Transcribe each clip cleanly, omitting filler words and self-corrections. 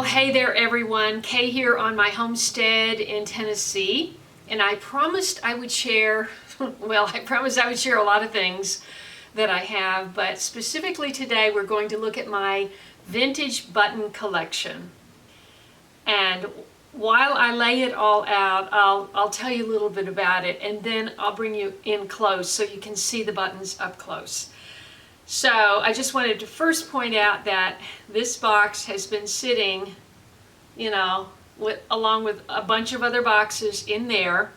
hey there everyone, Kay here on my homestead in Tennessee, and I promised I would share, I promised I would share a lot of things that I have, but specifically today we're going to look at my vintage button collection. And while I lay it all out, I'll tell you a little bit about it, and then I'll bring you in close so you can see the buttons up close. So I just wanted to first point out that this box has been sitting, along with a bunch of other boxes in there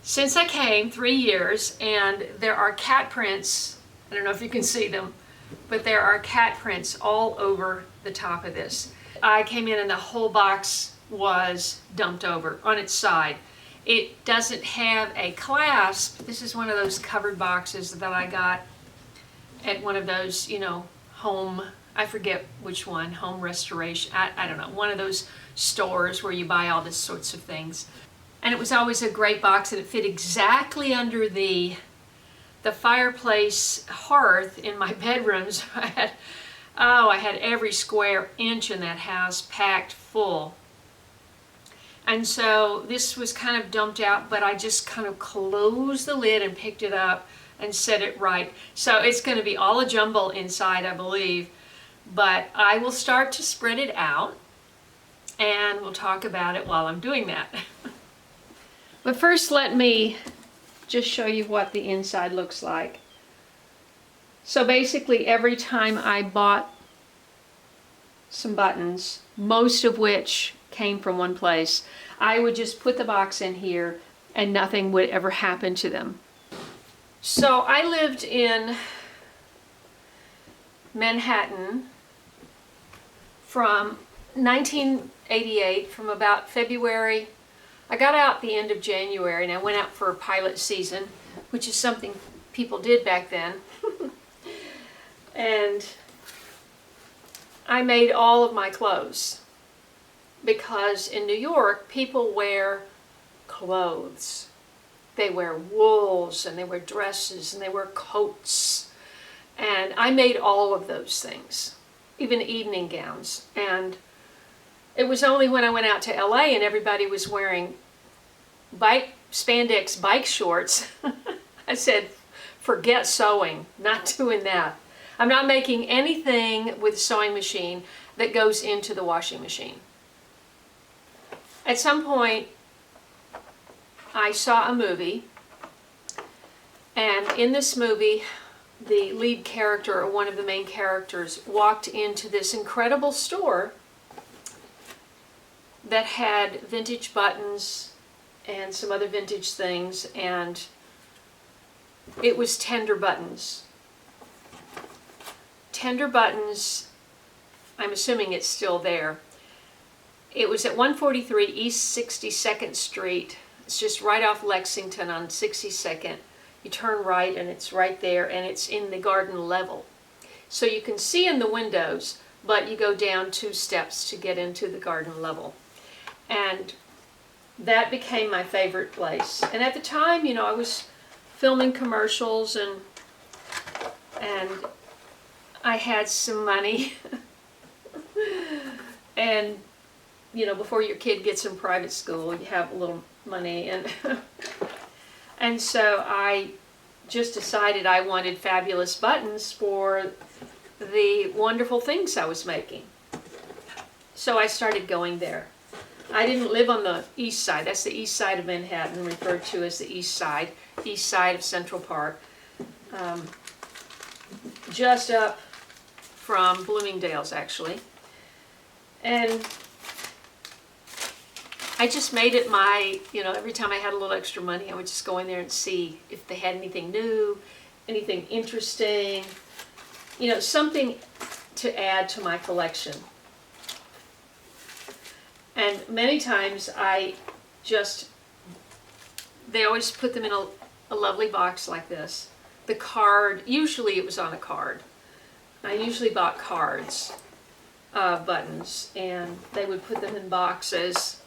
since I came, 3 years, and there are cat prints. I don't know if you can see them, but there are cat prints all over the top of this. I came in and the whole box was dumped over on its side. It doesn't have a clasp. This is one of those covered boxes that I got at one of those, home, I forget which one, home restoration, I don't know, one of those stores where you buy all these sorts of things. And it was always a great box, and it fit exactly under the fireplace hearth in my bedrooms. I had every square inch in that house packed full. And so this was kind of dumped out, but I just kind of closed the lid and picked it up and set it right. So it's going to be all a jumble inside, I believe, but I will start to spread it out and we'll talk about it while I'm doing that. But first let me just show you what the inside looks like. So basically every time I bought some buttons, most of which came from one place, I would just put the box in here and nothing would ever happen to them. So I lived in Manhattan from 1988, from about February. I got out the end of January and I went out for a pilot season, which is something people did back then. And I made all of my clothes because in New York people wear clothes. They wear wools and they wear dresses and they wear coats. And I made all of those things, even evening gowns. And it was only when I went out to LA and everybody was wearing spandex bike shorts, I said, forget sewing, not doing that. I'm not making anything with a sewing machine that goes into the washing machine. At some point, I saw a movie, and in this movie, the lead character, or one of the main characters, walked into this incredible store that had vintage buttons and some other vintage things, and it was Tender Buttons. Tender Buttons, I'm assuming it's still there. It was at 143 East 62nd Street. It's just right off Lexington on 62nd. You turn right and it's right there, and it's in the garden level. So you can see in the windows, but you go down 2 steps to get into the garden level. And that became my favorite place. And at the time, I was filming commercials and I had some money. And before your kid gets in private school, you have a little money, and so I just decided I wanted fabulous buttons for the wonderful things I was making. So I started going there. I didn't live on the east side. That's the east side of Manhattan, referred to as the east side of Central Park, just up from Bloomingdale's actually. And I just made it my, every time I had a little extra money, I would just go in there and see if they had anything new, anything interesting, something to add to my collection. And many times they always put them in a lovely box like this. The card, usually it was on a card. I usually bought cards, buttons, and they would put them in boxes.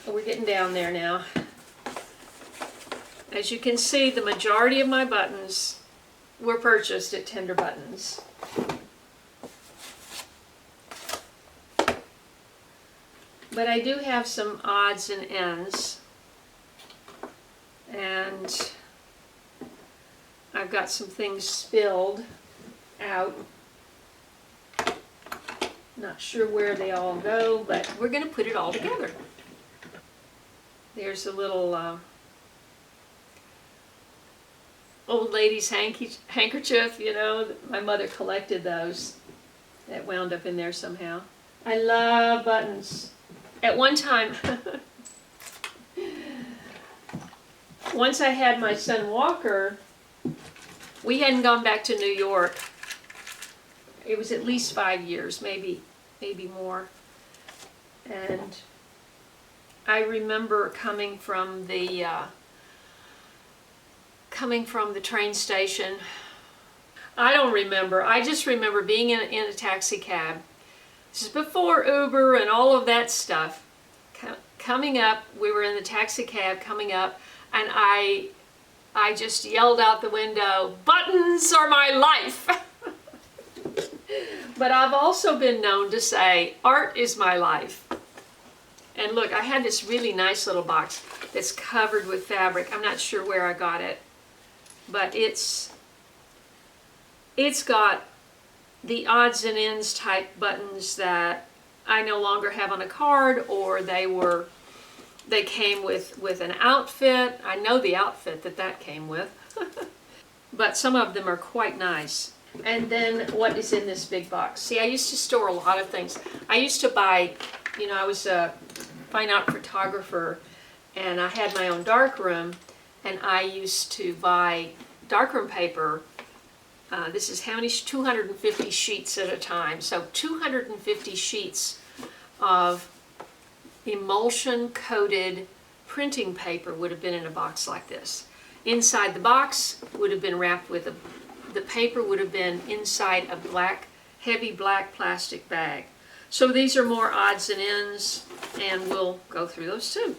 We're getting down there now. As you can see, the majority of my buttons were purchased at Tender Buttons. But I do have some odds and ends. And I've got some things spilled out. Not sure where they all go, but we're going to put it all together. There's a little old lady's handkerchief, you know. My mother collected those. That wound up in there somehow. I love buttons. At one time, once I had my son Walker, we hadn't gone back to New York. It was at least 5 years, maybe more. And I remember coming from the train station. I don't remember. I just remember being in a taxi cab. This is before Uber and all of that stuff. Coming up, we were in the taxi cab coming up, and I just yelled out the window, "Buttons are my life!" But I've also been known to say, art is my life. And look, I had this really nice little box that's covered with fabric. I'm not sure where I got it, but it's got the odds and ends type buttons that I no longer have on a card, or they came with an outfit. I know the outfit that came with. But some of them are quite nice. And then what is in this big box? See, I used to store a lot of things. I used to buy, you know, I was a fine art photographer, and I had my own darkroom, and I used to buy darkroom paper. This is how many? 250 sheets at a time. So 250 sheets of emulsion coated printing paper would have been in a box like this. Inside the box would have been wrapped with the paper would have been inside a heavy black plastic bag. So these are more odds and ends, and we'll go through those too.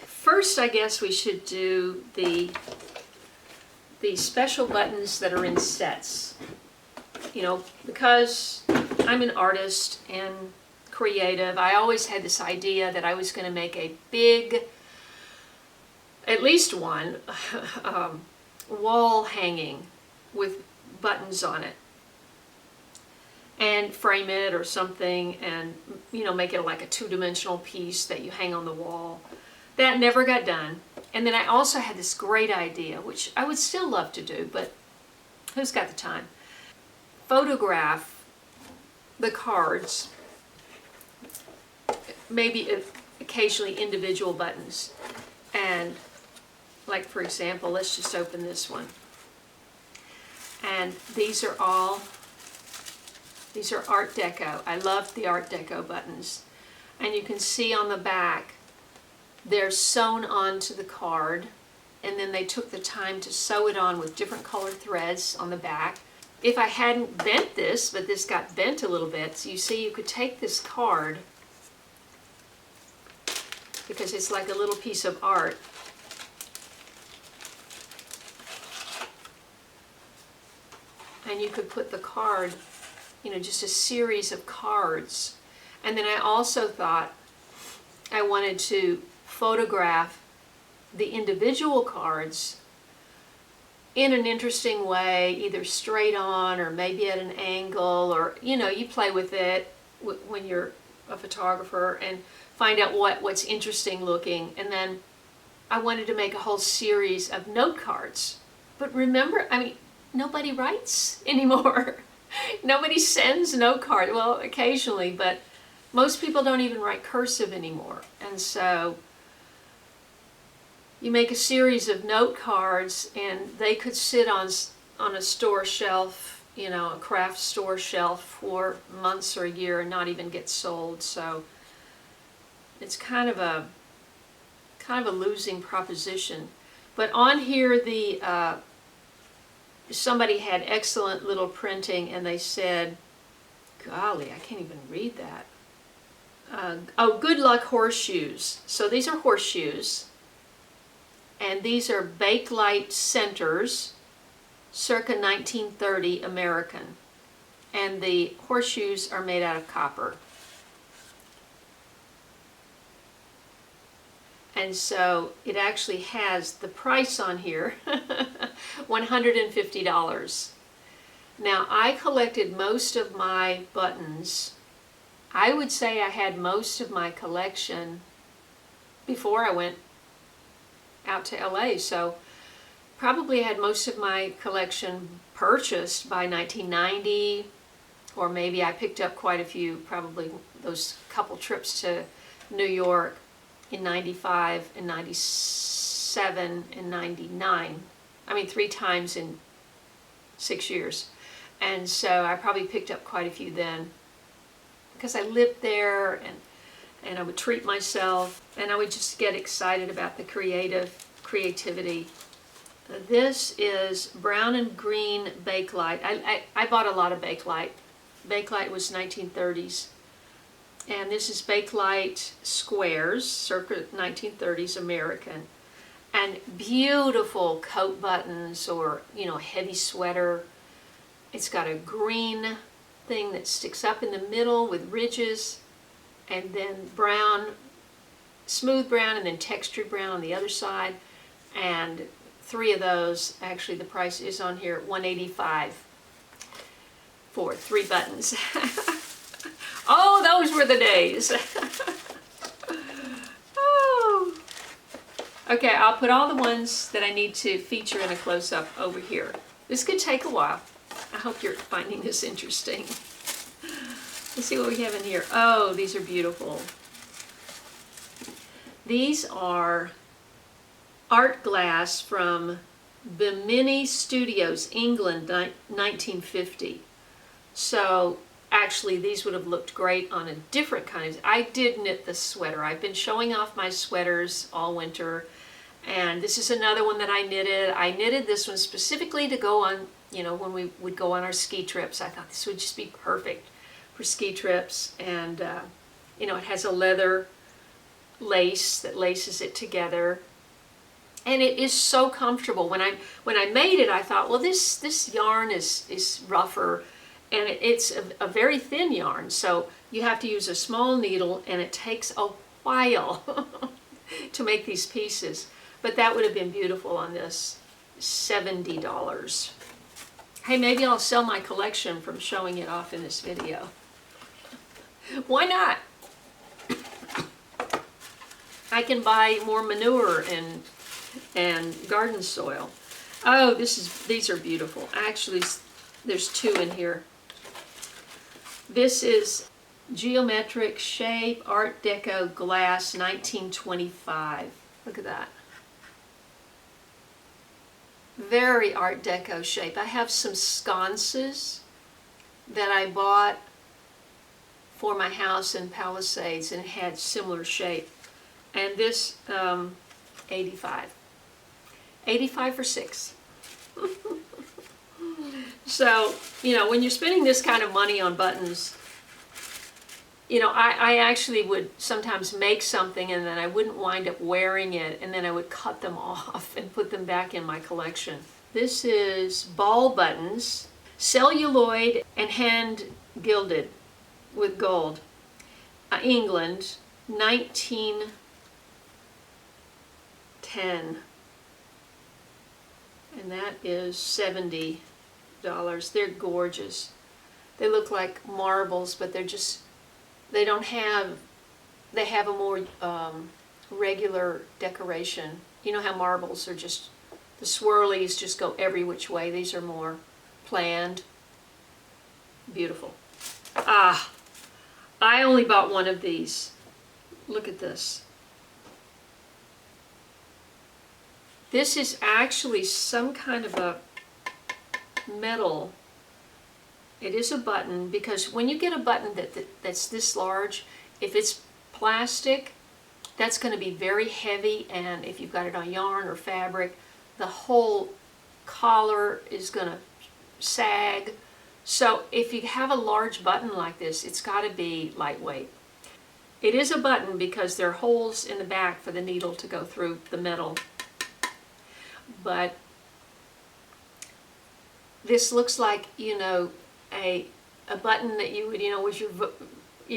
First, I guess we should do the special buttons that are in sets. You know, because I'm an artist and creative, I always had this idea that I was going to make a big, at least one, wall hanging with buttons on it, and frame it or something, and, you know, make it like a two-dimensional piece that you hang on the wall. That never got done. And then I also had this great idea, which I would still love to do, but who's got the time? Photograph the cards, maybe occasionally individual buttons. And like, for example, let's just open this one. And these are Art Deco. I love the Art Deco buttons. And you can see on the back, they're sewn onto the card, and then they took the time to sew it on with different colored threads on the back. If I hadn't bent this, but this got bent a little bit, so you see you could take this card, because it's like a little piece of art, and you could put the card, you know, just a series of cards. And then I also thought I wanted to photograph the individual cards in an interesting way, either straight on or maybe at an angle, or, you know, you play with it when you're a photographer and find out what's interesting looking. And then I wanted to make a whole series of note cards. But remember, I mean, nobody writes anymore. Nobody sends note cards. Well, occasionally, but most people don't even write cursive anymore. And so you make a series of note cards, and they could sit on a store shelf, you know, a craft store shelf for months or a year and not even get sold. So it's kind of a losing proposition. But on here, somebody had excellent little printing, and they said, golly, I can't even read that. Oh, good luck horseshoes. So these are horseshoes, and these are Bakelite centers, circa 1930 American, and the horseshoes are made out of copper. And so it actually has the price on here, $150. Now, I collected most of my buttons. I would say I had most of my collection before I went out to LA, so probably had most of my collection purchased by 1990, or maybe I picked up quite a few, probably those couple trips to New York in 95 and 97 and 99. I mean, 3 times in 6 years. And so I probably picked up quite a few then, because I lived there, and I would treat myself, and I would just get excited about the creativity. This is brown and green Bakelite. I bought a lot of Bakelite. Bakelite was 1930s. And this is Bakelite squares, circa 1930s American. And beautiful coat buttons, or, you know, heavy sweater. It's got a green thing that sticks up in the middle with ridges, and then brown, smooth brown, and then textured brown on the other side. And 3 of those, actually the price is on here, $185 for 3 buttons. Oh, those were the days. Oh. Okay, I'll put all the ones that I need to feature in a close-up over here. This could take a while. I hope you're finding this interesting. Let's see what we have in here. Oh, these are beautiful. These are art glass from Bimini Studios, England, 1950. So actually these would have looked great on a different kind of, I did knit the sweater. I've been showing off my sweaters all winter, and this is another one that I knitted. I knitted this one specifically to go on, you know, when we would go on our ski trips. I thought this would just be perfect for ski trips. And you know, it has a leather lace that laces it together, and it is so comfortable. When I made it, I thought, well, this yarn is rougher, and it's a very thin yarn, so you have to use a small needle, and it takes a while to make these pieces. But that would have been beautiful on this, $70. Hey, maybe I'll sell my collection from showing it off in this video. Why not? I can buy more manure and garden soil. Oh, these are beautiful. Actually, there's 2 in here. This is Geometric Shape Art Deco Glass, 1925. Look at that. Very Art Deco shape. I have some sconces that I bought for my house in Palisades, and it had similar shape. And this, 85. 85 for 6. So, you know, when you're spending this kind of money on buttons, you know, I actually would sometimes make something, and then I wouldn't wind up wearing it, and then I would cut them off and put them back in my collection. This is ball buttons, celluloid and hand gilded with gold. England, 1910. And that is $70. They're gorgeous. They look like marbles, but they have a more regular decoration. You know how marbles are just, the swirlies just go every which way. These are more planned. Beautiful. Ah, I only bought one of these. Look at this. This is actually some kind of a metal. It is a button, because when you get a button that's this large, if it's plastic, that's going to be very heavy, and if you've got it on yarn or fabric, the whole collar is going to sag. So if you have a large button like this, it's got to be lightweight. It is a button because there are holes in the back for the needle to go through the metal. But this looks like, you know, a button that you would, you know, if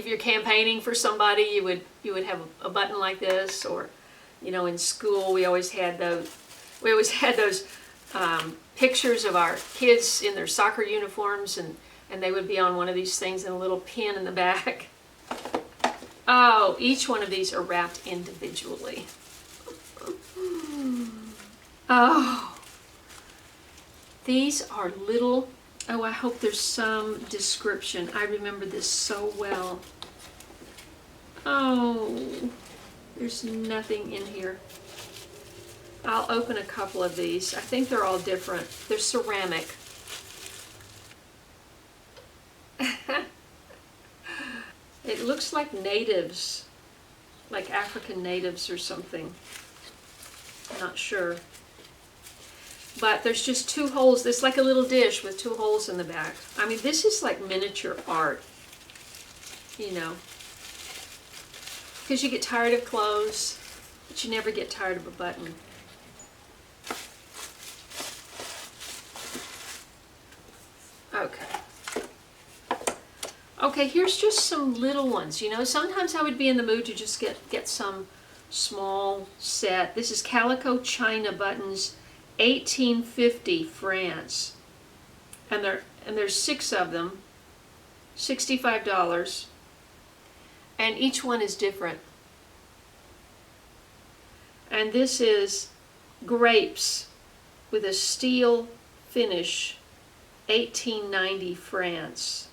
you're campaigning for somebody, you would have a button like this, or You know, in school we always had those. We always had those pictures of our kids in their soccer uniforms, and they would be on one of these things and a little pin in the back. Oh, each one of these are wrapped individually. Oh, these are little. Oh, I hope there's some description. I remember this so well. Oh, there's nothing in here. I'll open a couple of these. I think they're all different. They're ceramic. It looks like natives, like African natives or something. I'm not sure. But there's just 2 holes. It's like a little dish with 2 holes in the back. I mean, this is like miniature art, you know. Because you get tired of clothes, but you never get tired of a button. Okay. Okay, here's just some little ones. You know, sometimes I would be in the mood to just get some small set. This is Calico China buttons, 1850 France. And there's 6 of them, $65. And each one is different. And this is grapes with a steel finish, 1890 France,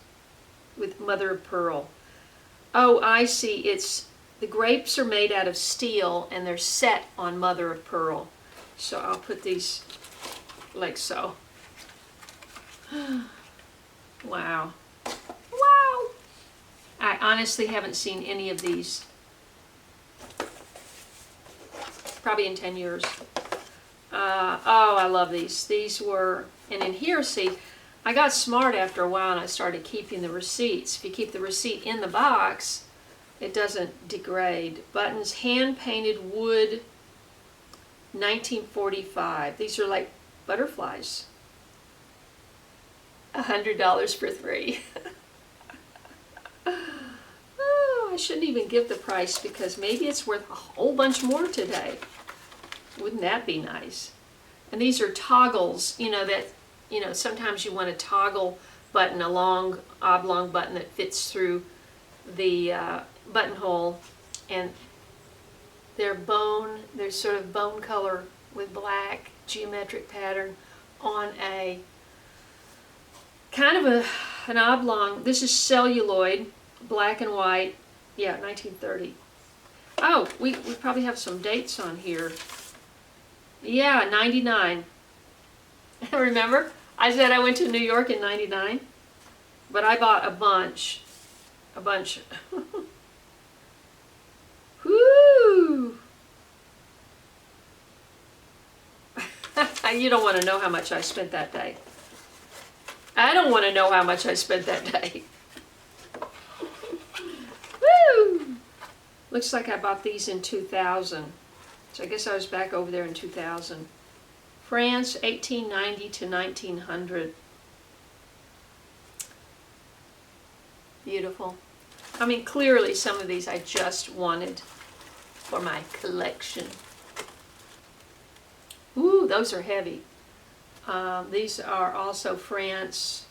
with mother of pearl. Oh, I see. It's the grapes are made out of steel and they're set on mother of pearl. So I'll put these like so. Wow. Wow. I honestly haven't seen any of these probably in 10 years. Oh, I love these. These were, and in here, see, I got smart after a while and I started keeping the receipts. If you keep the receipt in the box, it doesn't degrade. Buttons, hand-painted wood, 1945. These are like butterflies. $100 for 3. Oh, I shouldn't even give the price because maybe it's worth a whole bunch more today. Wouldn't that be nice? And these are toggles, you know, that, you know, sometimes you want a toggle button, a long oblong button that fits through the buttonhole, and they're sort of bone color with black geometric pattern on a kind of an oblong. This is celluloid, black and white. Yeah, 1930. Oh, we probably have some dates on here. Yeah, 99. Remember? I said I went to New York in 99, but I bought a bunch. Whoo! You don't want to know how much I spent that day. I don't want to know how much I spent that day. Woo! Looks like I bought these in 2000. So I guess I was back over there in 2000. France, 1890 to 1900. Beautiful. I mean, clearly some of these I just wanted for my collection. Ooh, those are heavy. These are also France,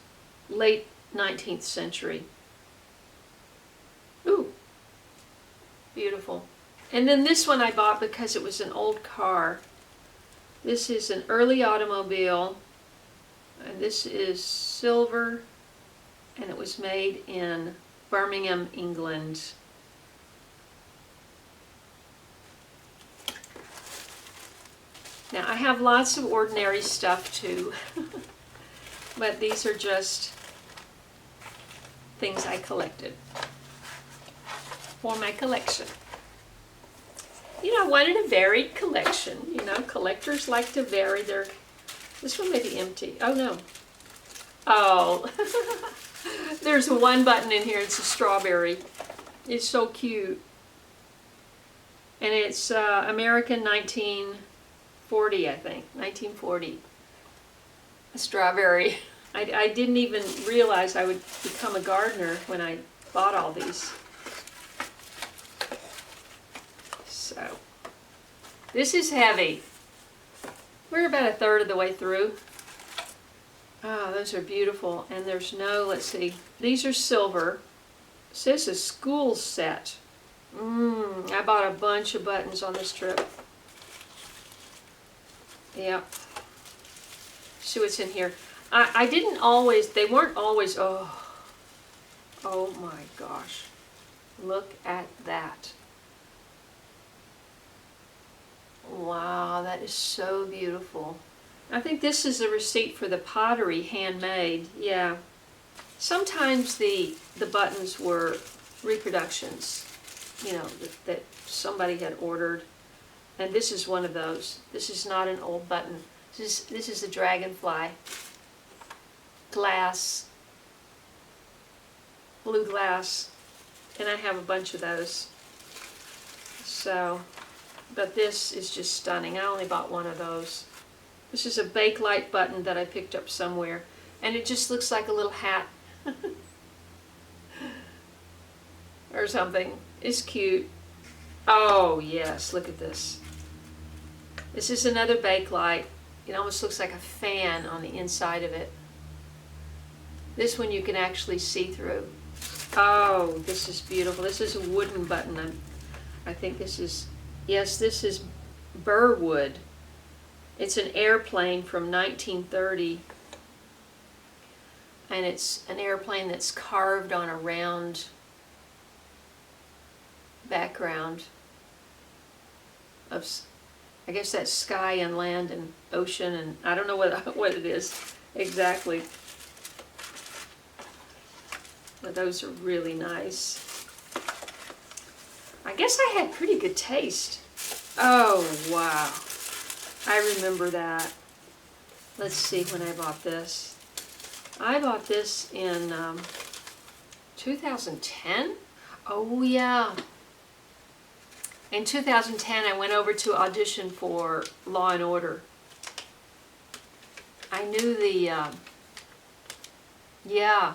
late 19th century. Ooh, beautiful. And then this one I bought because it was an old car. This is an early automobile, and this is silver, and it was made in Birmingham, England. Now I have lots of ordinary stuff too, but these are just things I collected for my collection. You know, I wanted a varied collection. You know, collectors like to vary their... This one may be empty. Oh, no. Oh. There's one button in here. It's a strawberry. It's so cute. And it's American 1940, I think. 1940. A strawberry. I didn't even realize I would become a gardener when I bought all these. So, This is heavy. We're about a third of the way through. Oh, those are beautiful. And there's no, let's see, these are silver. It says a school set. I bought a bunch of buttons on this trip. Yep. See what's in here. I didn't always, they weren't always, oh my gosh. Look at that. Wow, that is so beautiful. I think this is a receipt for the pottery, handmade. Yeah. Sometimes the buttons were reproductions, you know, that somebody had ordered. And this is one of those. This is not an old button. This is a dragonfly. Glass. Blue glass. And I have a bunch of those. So, but this is just stunning. I only bought one of those. This is a Bakelite button that I picked up somewhere. And it just looks like a little hat. Or something. It's cute. Oh yes, look at this. This is another Bakelite. It almost looks like a fan on the inside of it. This one you can actually see through. Oh, this is beautiful. This is a wooden button. I think this is, yes, this is burr wood. It's an airplane from 1930. And it's an airplane that's carved on a round background of, I guess that's sky and land and ocean, and I don't know what it is exactly. But those are really nice. I guess I had pretty good taste. Oh, wow. I remember that. Let's see when I bought this. I bought this in 2010? Oh, yeah. In 2010, I went over to audition for Law and Order. I knew the, yeah.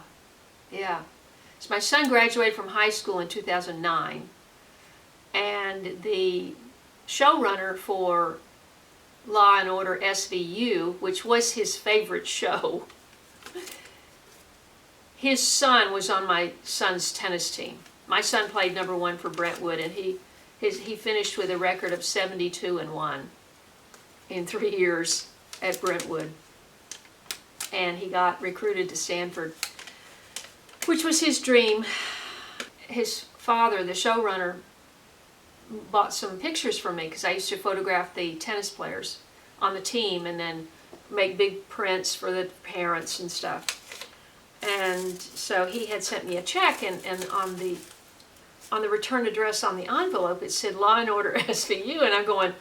So my son graduated from high school in 2009, and the showrunner for Law and Order SVU, which was his favorite show, his son was on my son's tennis team. My son played #1 for Brentwood, and he finished with a record of 72-1 in 3 years at Brentwood. And he got recruited to Stanford, which was his dream. His father, the showrunner, bought some pictures from me because I used to photograph the tennis players on the team and then make big prints for the parents and stuff. And so he had sent me a check, and on the return address on the envelope it said Law and Order SVU, and I'm going,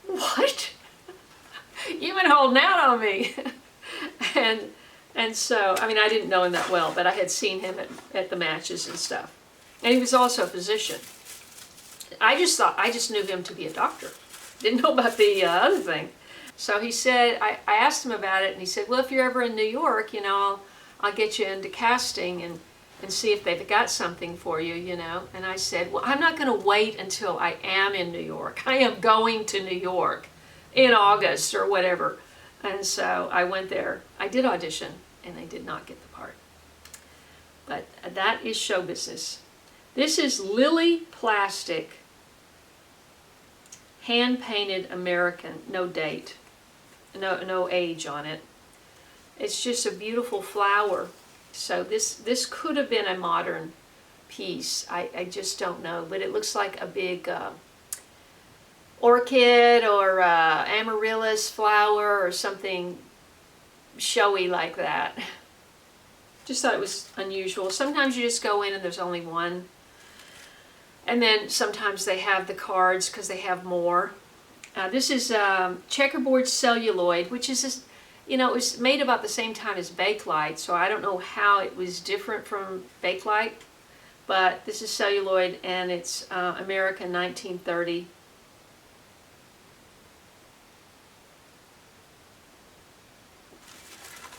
what? You've been holding out on me. and so, I mean, I didn't know him that well, but I had seen him at the matches and stuff. And he was also a physician. I just knew him to be a doctor. Didn't know about the other thing. So he said, I asked him about it, and he said, well, if you're ever in New York, you know, I'll get you into casting and see if they've got something for you, you know. And I said, well, I'm not going to wait until I am in New York. I am going to New York in August or whatever. And so I went there. I did audition, and I did not get the part. But that is show business. This is Lily Plastic, hand-painted American, no date, no age on it. It's just a beautiful flower. So this could have been a modern piece. I just don't know, but it looks like a big orchid or amaryllis flower or something showy like that. Just thought it was unusual. Sometimes you just go in and there's only one. And then sometimes they have the cards because they have more. This is checkerboard celluloid, which is, you know, it was made about the same time as Bakelite, so I don't know how it was different from Bakelite. But this is celluloid, and it's American 1930.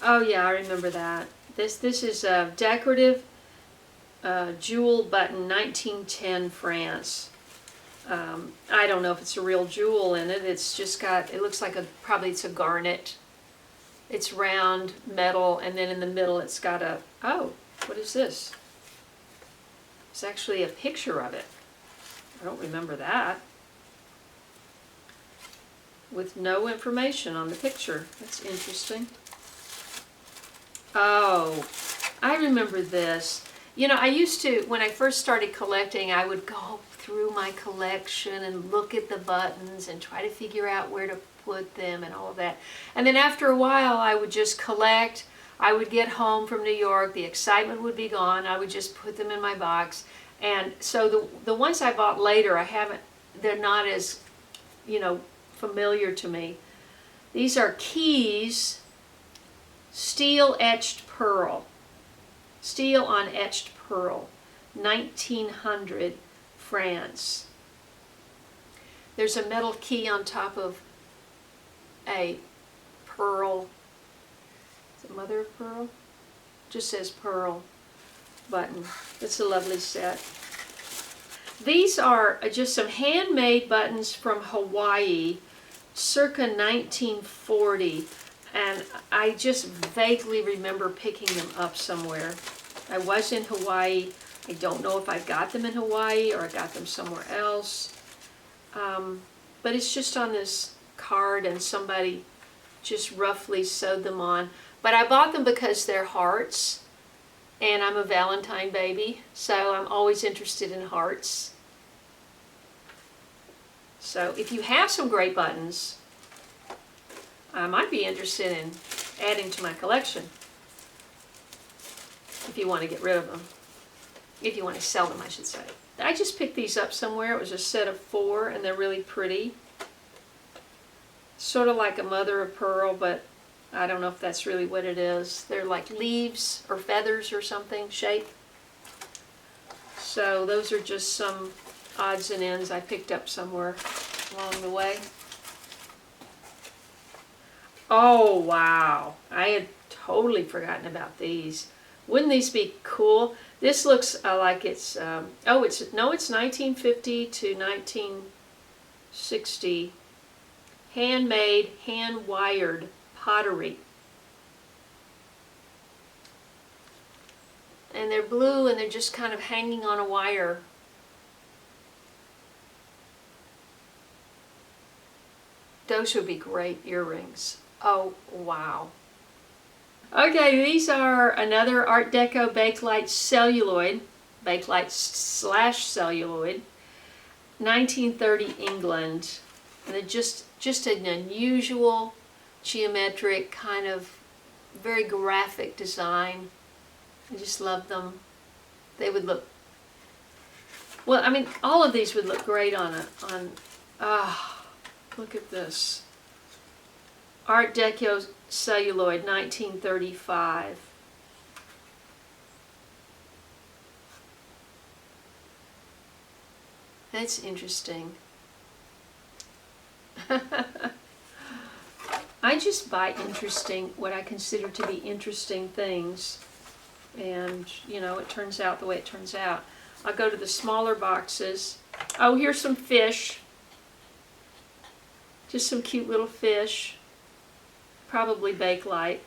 Oh yeah, I remember that. This is a decorative jewel button, 1910 France. I don't know if it's a real jewel in it. It's just got, it looks like probably it's a garnet. It's round, metal, and then in the middle it's got a, oh, what is this? It's actually a picture of it. I don't remember that. With no information on the picture. That's interesting. Oh, I remember this. You know, I used to, when I first started collecting, I would go through my collection and look at the buttons and try to figure out where to put them and all of that. And then after a while, I would just collect. I would get home from New York, the excitement would be gone. I would just put them in my box. And so the ones I bought later, they're not as, you know, familiar to me. These are keys, steel etched pearl. Steel on etched pearl, 1900, France. There's a metal key on top of a pearl. Is it mother of pearl? Just says pearl button. It's a lovely set. These are just some handmade buttons from Hawaii, circa 1940. And I just vaguely remember picking them up somewhere. I was in Hawaii. I don't know if I got them in Hawaii or I got them somewhere else. But it's just on this card and somebody just roughly sewed them on. But I bought them because they're hearts and I'm a Valentine baby. So I'm always interested in hearts. So if you have some great buttons, I might be interested in adding to my collection if you want to get rid of them. If you want to sell them, I should say. I just picked these up somewhere. It was a set of 4 and they're really pretty. Sort of like a mother of pearl, but I don't know if that's really what it is. They're like leaves or feathers or something shape. So those are just some odds and ends I picked up somewhere along the way. Oh, wow. I had totally forgotten about these. Wouldn't these be cool? This looks like it's, it's 1950 to 1960. Handmade, hand-wired pottery. And they're blue and they're just kind of hanging on a wire. Those would be great earrings. Oh, wow. Okay, these are another Art Deco Bakelite celluloid, Bakelite/celluloid, 1930 England. And they're just an unusual, geometric, kind of very graphic design. I just love them. They would look, well, I mean, all of these would look great on look at this. Art Deco celluloid, 1935. That's interesting. I just buy what I consider to be interesting things. And, you know, it turns out the way it turns out. I'll go to the smaller boxes. Oh, here's some fish. Just some cute little fish. Probably Bakelite.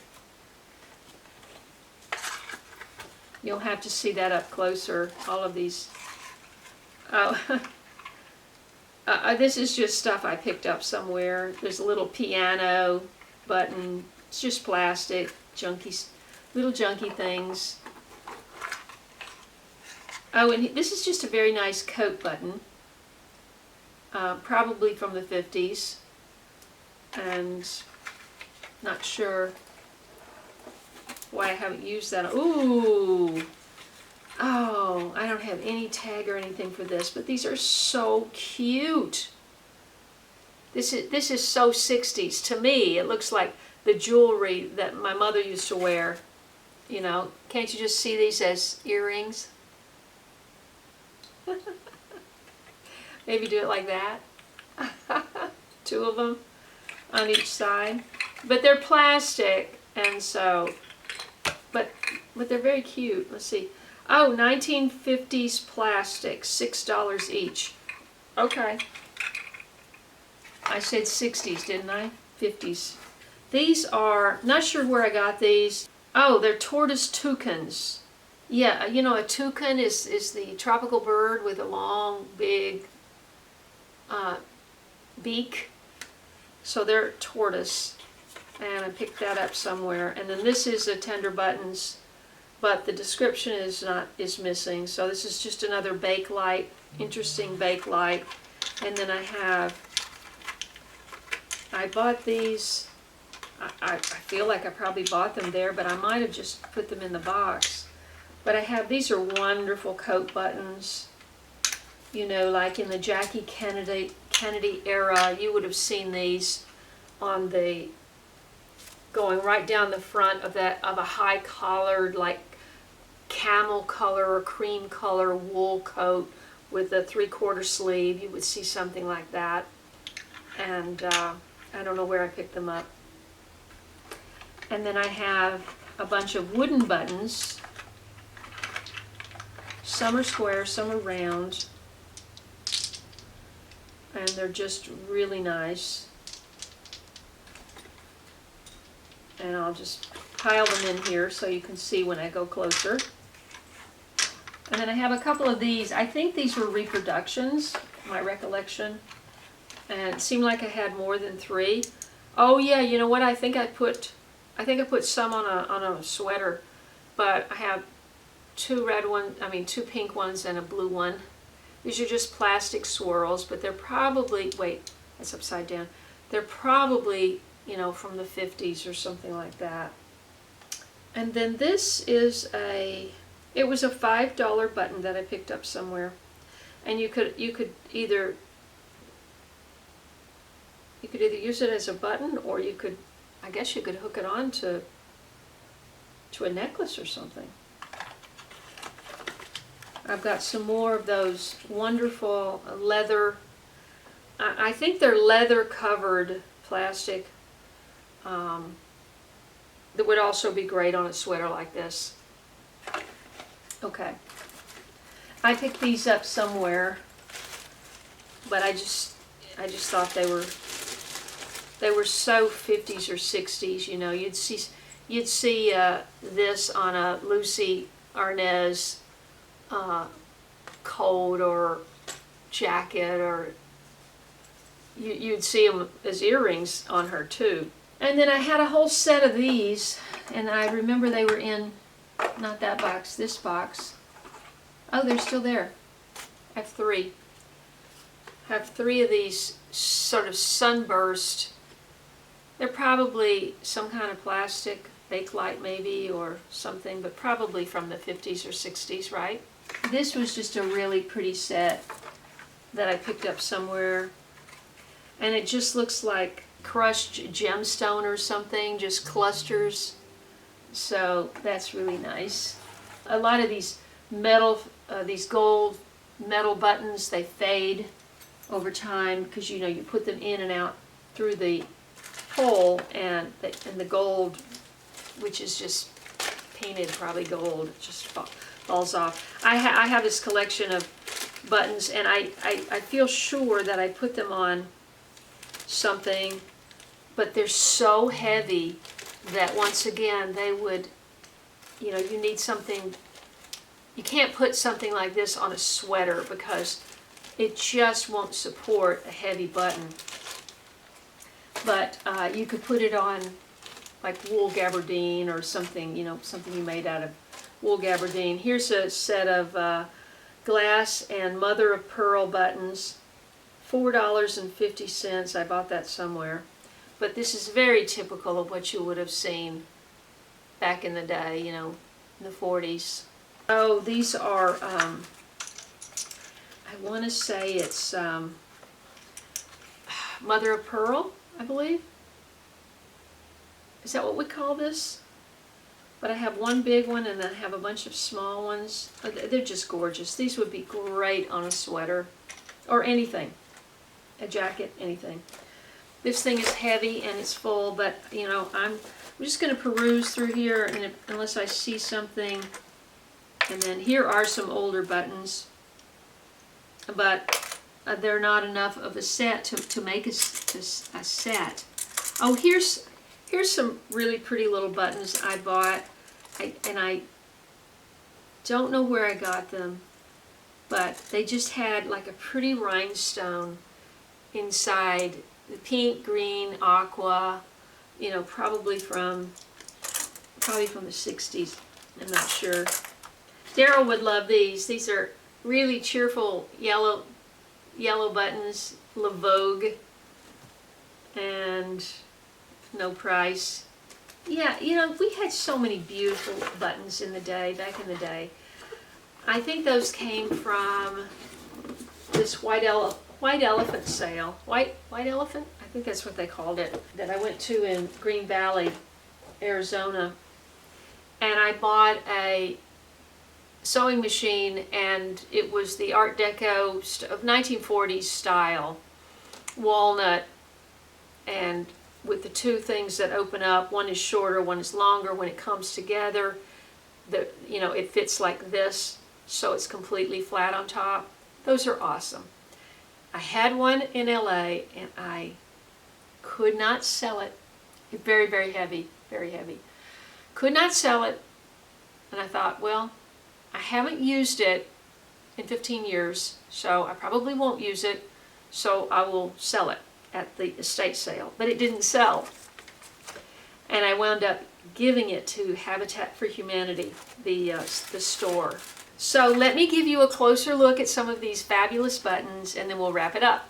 You'll have to see that up closer. All of these. Oh, this is just stuff I picked up somewhere. There's a little piano button. It's just plastic, little junky things. Oh, and this is just a very nice coat button. Probably from the 50s. And not sure why I haven't used that. Ooh! Oh, I don't have any tag or anything for this, but these are so cute. This is so 60s. To me, it looks like the jewelry that my mother used to wear. You know, can't you just see these as earrings? Maybe do it like that. 2 of them on each side. But they're plastic, and so, but they're very cute. Let's see. Oh, 1950s plastic, $6 each. Okay. I said 60s, didn't I? 50s. These are, not sure where I got these. Oh, they're tortoise toucans. Yeah, you know, a toucan is the tropical bird with a long, big beak. So they're tortoise. And I picked that up somewhere. And then this is a tender buttons, but the description is missing. So this is just another bake light, interesting bake light. And then I bought these, I feel like I probably bought them there, but I might have just put them in the box. But I have, these are wonderful coat buttons. You know, like in the Jackie Kennedy era, you would have seen these on the, going right down the front of a high collared, like camel color or cream color wool coat with a 3/4 sleeve. You would see something like that. And I don't know where I picked them up. And then I have a bunch of wooden buttons. Some are square, some are round. And they're just really nice. And I'll just pile them in here so you can see when I go closer. And then I have a couple of these. I think these were reproductions, my recollection. And it seemed like I had more than 3. Oh yeah, you know what? I think I put some on a sweater, but I have 2 pink ones and a blue one. These are just plastic swirls, but they're probably, wait, that's upside down. They're probably, you know, from the 50s or something like that. And then this is it was a $5 button that I picked up somewhere. And you could either use it as a button, or I guess you could hook it on to a necklace or something. I've got some more of those wonderful leather, I think they're leather covered plastic, that would also be great on a sweater like this. Okay. I picked these up somewhere, but I just thought they were so 50s or 60s, you know. You'd see this on a Lucy Arnaz coat or jacket, or you'd see them as earrings on her too. And then I had a whole set of these, and I remember they were in, not that box, this box. Oh, they're still there. I have 3. I have 3 of these sort of sunburst. They're probably some kind of plastic, Bakelite maybe, or something, but probably from the 50s or 60s, right? This was just a really pretty set that I picked up somewhere. And it just looks like crushed gemstone or something, just clusters. So that's really nice. A lot of these metal, these gold metal buttons, they fade over time because, you know, you put them in and out through the hole, and the gold, which is just painted probably gold, just falls off. I have this collection of buttons, and I feel sure that I put them on something, but they're so heavy that once again they would, you know, you need something, you can't put something like this on a sweater because it just won't support a heavy button. But you could put it on like wool gabardine or something, you know, something you made out of wool gabardine. Here's a set of glass and mother of pearl buttons, $4.50. I bought that somewhere. But this is very typical of what you would have seen back in the day, you know, in the 40s. Oh, these are, I want to say it's mother of pearl, I believe. Is that what we call this? But I have one big one and I have a bunch of small ones. They're just gorgeous. These would be great on a sweater or anything. A jacket, anything. This thing is heavy and it's full, but you know, I'm just going to peruse through here, and unless I see something. And then here are some older buttons, but they're not enough of a set to make a set. Oh, here's some really pretty little buttons I bought, and I don't know where I got them, but they just had like a pretty rhinestone inside, the pink, green, aqua, you know, probably from the 60s. I'm not sure. Daryl would love these. These are really cheerful yellow buttons, La Vogue, and no price. Yeah, you know, we had so many beautiful buttons back in the day. I think those came from this white elephant sale. White elephant? I think that's what they called it, that I went to in Green Valley, Arizona. And I bought a sewing machine, and it was the Art Deco of 1940s style, walnut, and with the two things that open up, one is shorter, one is longer. When it comes together, it fits like this, so it's completely flat on top. Those are awesome. I had one in LA, and I could not sell it. It's very, very heavy, very heavy. Could not sell it, and I thought, well, I haven't used it in 15 years, so I probably won't use it, so I will sell it at the estate sale. But it didn't sell, and I wound up giving it to Habitat for Humanity, the store. So let me give you a closer look at some of these fabulous buttons, and then we'll wrap it up.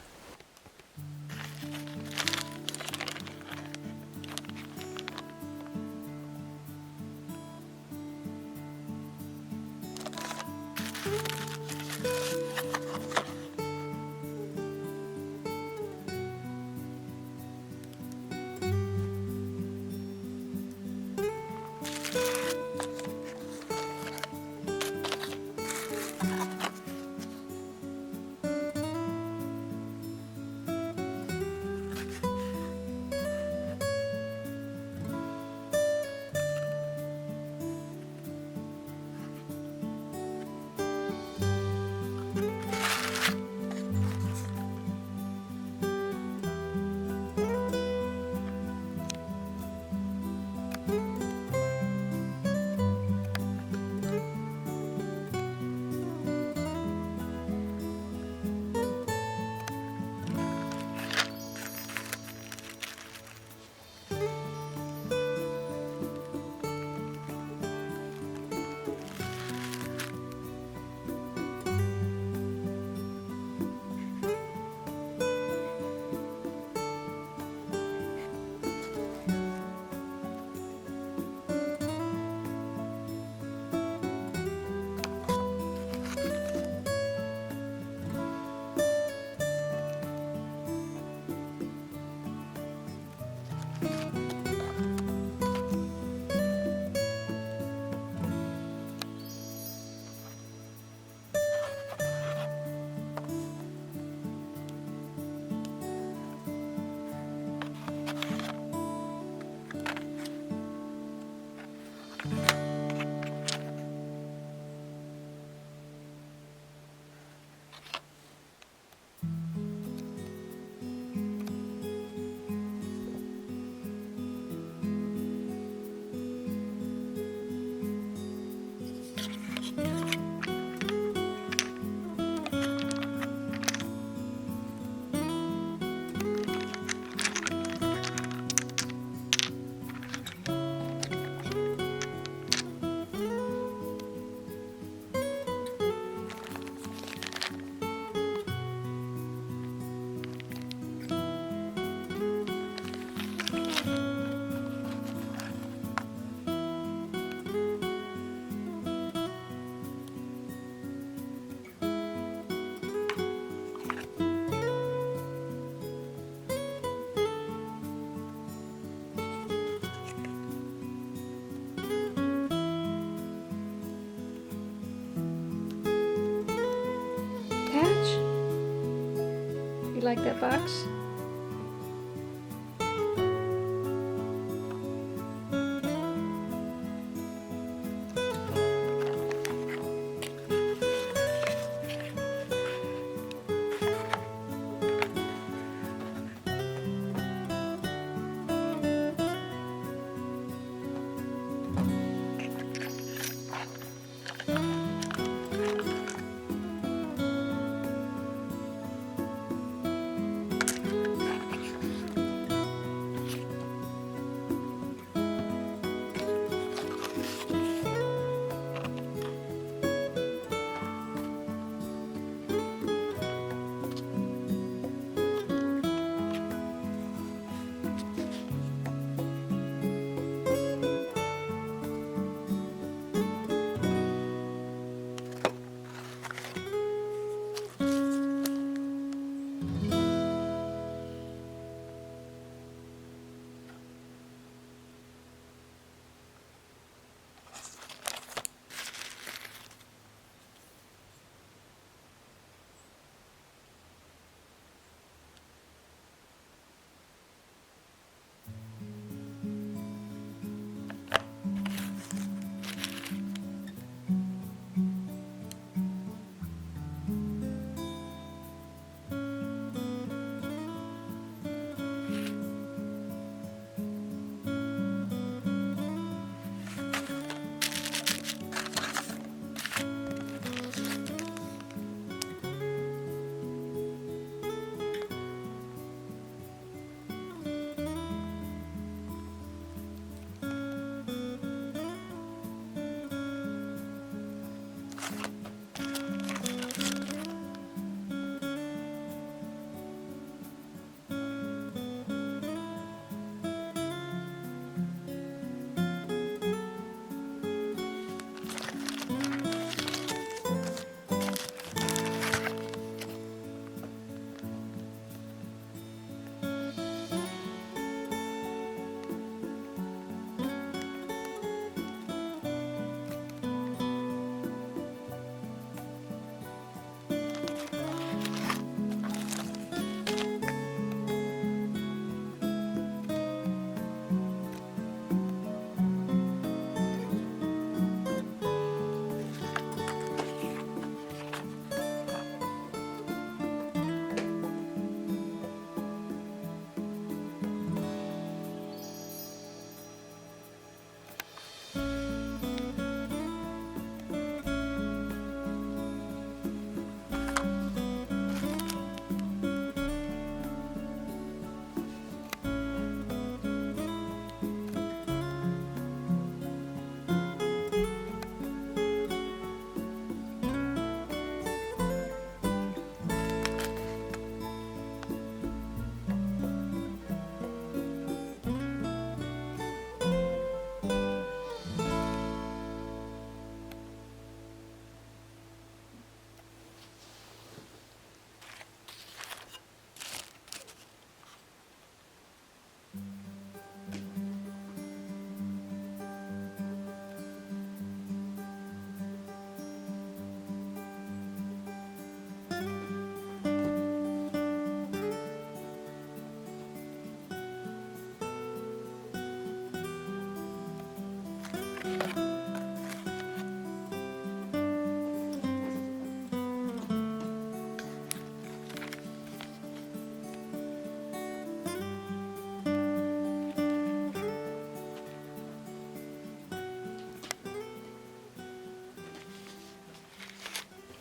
Like that box?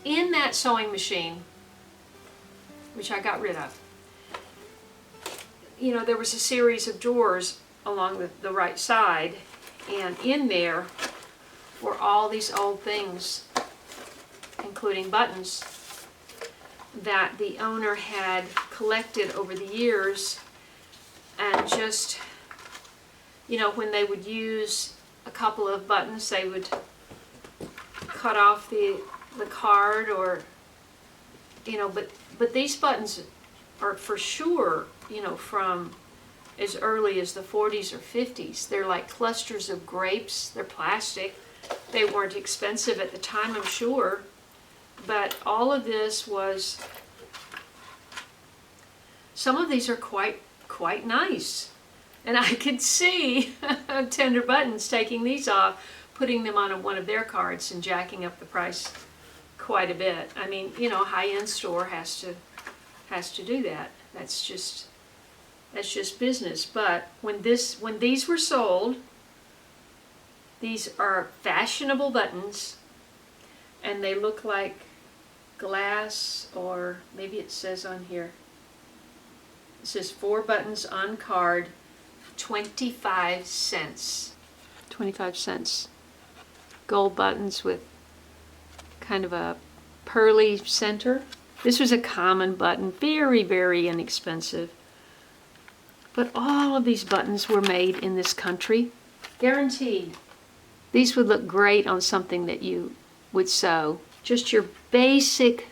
in that sewing machine, which I got rid of, you know, there was a series of drawers along the right side, and in there were all these old things, including buttons, that the owner had collected over the years. And just, you know, when they would use a couple of buttons, they would cut off the card, or, you know, but these buttons are for sure, you know, from as early as the 40s or 50s. They're like clusters of grapes. They're plastic. They weren't expensive at the time, I'm sure. But all of this was, some of these are quite nice. And I could see Tender Buttons taking these off, putting them on one of their cards and jacking up the price quite a bit. I mean, you know, a high-end store has to do that. That's just business. But when these were sold, these are fashionable buttons, and they look like glass, or maybe it says on here, it says 4 buttons on card, 25 cents. 25 cents. Gold buttons with kind of a pearly center. This was a common button, very, very inexpensive. But all of these buttons were made in this country, guaranteed. These would look great on something that you would sew. Just your basic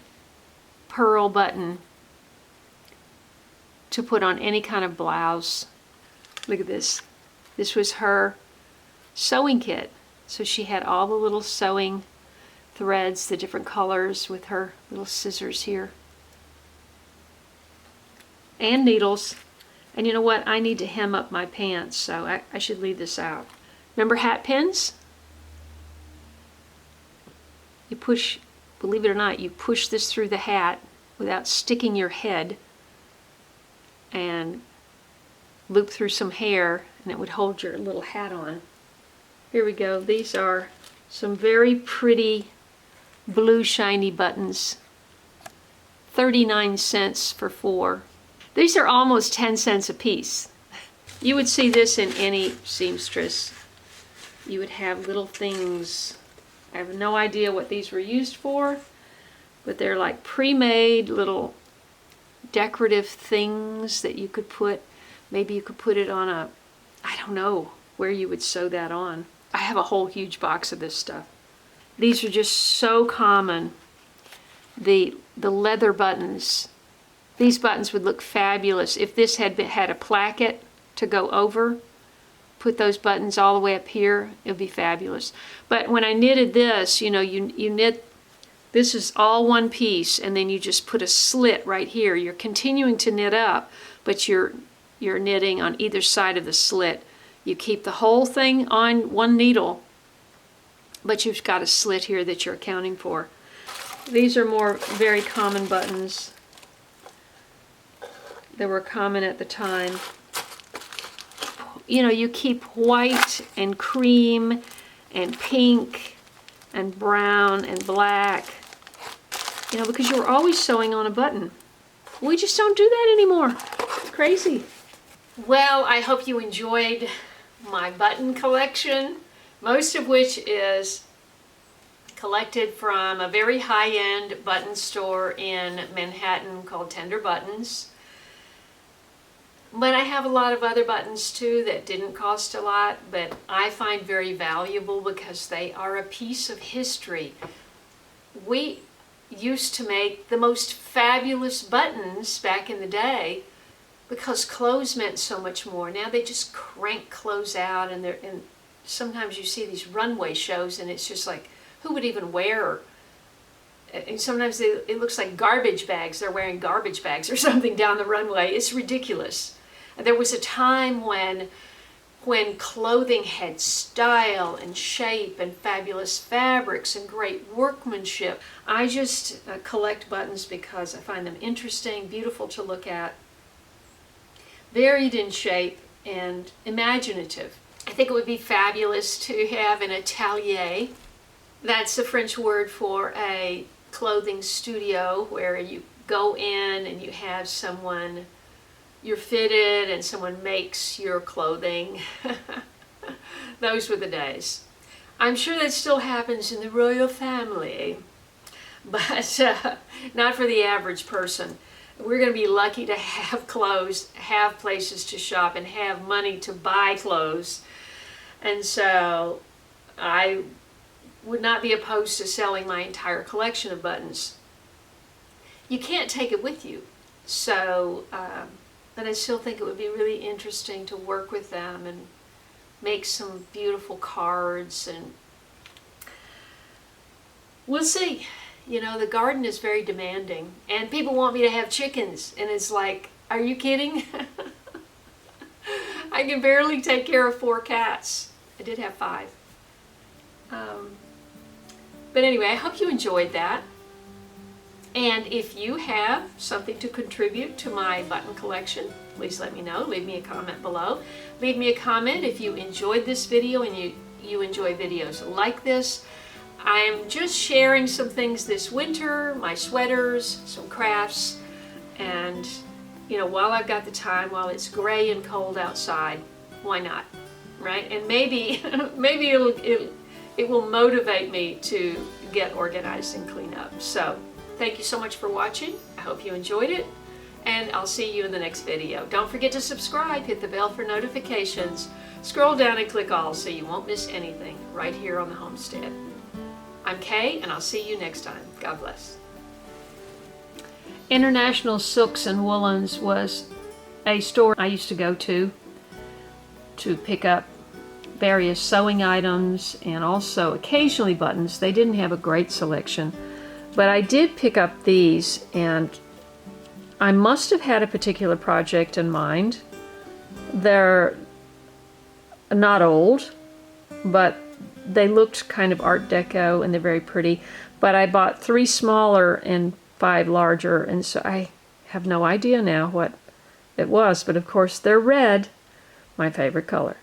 pearl button to put on any kind of blouse. Look at this. This was her sewing kit. So she had all the little sewing threads, the different colors, with her little scissors here. And needles. And you know what? I need to hem up my pants, so I should leave this out. Remember hat pins? You push, believe it or not, you push this through the hat without sticking your head, and loop through some hair, and it would hold your little hat on. Here we go. These are some very pretty blue shiny buttons. 39 cents for 4. These are almost 10 cents a piece. You would see this in any seamstress. You would have little things. I have no idea what these were used for, but they're like pre-made little decorative things that you could put. Maybe you could put it on a, I don't know where you would sew that on. I have a whole huge box of this stuff. These are just so common. The leather buttons. These buttons would look fabulous if this had a placket to go over. Put those buttons all the way up here, it would be fabulous. But when I knitted this, you know, you knit, this is all one piece, and then you just put a slit right here. You're continuing to knit up, but you're knitting on either side of the slit. You keep the whole thing on one needle, but you've got a slit here that you're accounting for. These are more very common buttons that were common at the time. You know, you keep white and cream and pink and brown and black, you know, because you were always sewing on a button. We just don't do that anymore. It's crazy. Well, I hope you enjoyed my button collection, most of which is collected from a very high-end button store in Manhattan called Tender Buttons. But I have a lot of other buttons too that didn't cost a lot, but I find very valuable because they are a piece of history. We used to make the most fabulous buttons back in the day because clothes meant so much more. Now they just crank clothes out, and sometimes you see these runway shows and it's just like, who would even wear? And sometimes it looks like garbage bags. They're wearing garbage bags or something down the runway. It's ridiculous. There was a time when clothing had style and shape and fabulous fabrics and great workmanship. I just collect buttons because I find them interesting, beautiful to look at, varied in shape, and imaginative. I think it would be fabulous to have an atelier. That's the French word for a clothing studio where you go in and you have someone, you're fitted and someone makes your clothing. Those were the days. I'm sure that still happens in the royal family, but not for the average person. We're going to be lucky to have clothes, have places to shop, and have money to buy clothes. And so I would not be opposed to selling my entire collection of buttons. You can't take it with you. So, but I still think it would be really interesting to work with them and make some beautiful cards, and we'll see. You know, the garden is very demanding, and people want me to have chickens, and it's like, are you kidding? I can barely take care of 4 cats. I did have 5. But anyway, I hope you enjoyed that. And if you have something to contribute to my button collection, please let me know. Leave me a comment below. Leave me a comment if you enjoyed this video and you enjoy videos like this. I'm just sharing some things this winter, my sweaters, some crafts, and you know, while I've got the time, while it's gray and cold outside, why not, right? And maybe maybe it will motivate me to get organized and clean up. So thank you so much for watching. I hope you enjoyed it, and I'll see you in the next video. Don't forget to subscribe, hit the bell for notifications, scroll down and click all so you won't miss anything right here on the homestead. I'm Kaye, and I'll see you next time. God bless. International Silks and Woolens was a store I used to go to pick up various sewing items and also occasionally buttons. They didn't have a great selection, but I did pick up these, and I must have had a particular project in mind. They're not old, but they looked kind of Art Deco, and they're very pretty. But I bought 3 smaller and 5 larger, and so I have no idea now what it was. But of course they're red, my favorite color.